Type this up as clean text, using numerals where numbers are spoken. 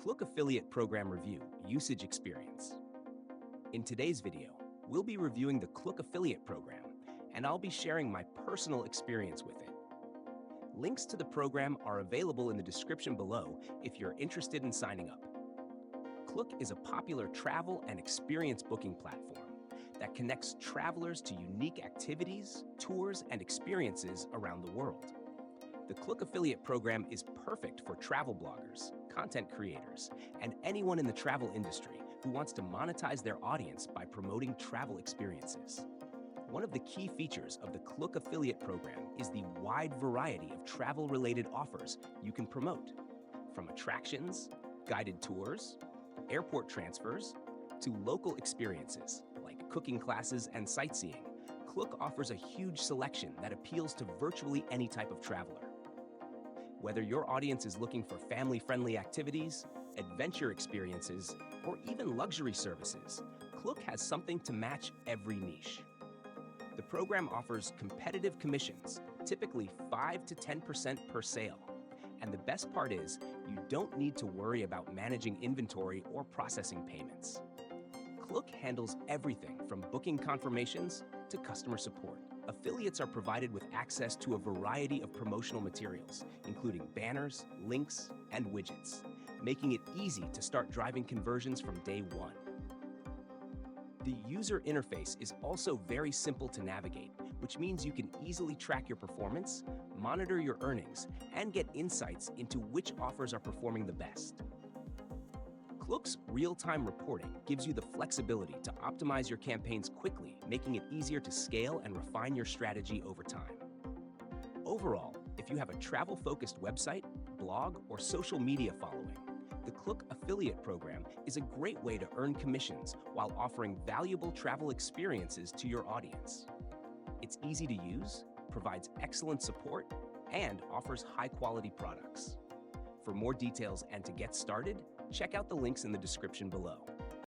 Klook Affiliate Program Review Usage Experience. In today's video, we'll be reviewing the Klook Affiliate Program, and I'll be sharing my personal experience with it. Links to the program are available in the description below if you're interested in signing up. Klook is a popular travel and experience booking platform that connects travelers to unique activities, tours, and experiences around the world. The Klook Affiliate Program is perfect for travel bloggers, content creators, and anyone in the travel industry who wants to monetize their audience by promoting travel experiences. One of the key features of the Klook Affiliate Program is the wide variety of travel-related offers you can promote, from attractions, guided tours, airport transfers, to local experiences like cooking classes and sightseeing. Klook offers a huge selection that appeals to virtually any type of traveler. Whether your audience is looking for family-friendly activities, adventure experiences, or even luxury services, Klook has something to match every niche. The program offers competitive commissions, typically 5 to 10% per sale. And the best part is, you don't need to worry about managing inventory or processing payments. Klook handles everything from booking confirmations to customer support. Affiliates are provided with access to a variety of promotional materials, including banners, links, and widgets, making it easy to start driving conversions from day one. The user interface is also very simple to navigate, which means you can easily track your performance, monitor your earnings, and get insights into which offers are performing the best. Klook's real-time reporting gives you the flexibility to optimize your campaigns quickly, making it easier to scale and refine your strategy over time. Overall, if you have a travel-focused website, blog, or social media following, the Klook Affiliate Program is a great way to earn commissions while offering valuable travel experiences to your audience. It's easy to use, provides excellent support, and offers high-quality products. For more details and to get started, check out the links in the description below.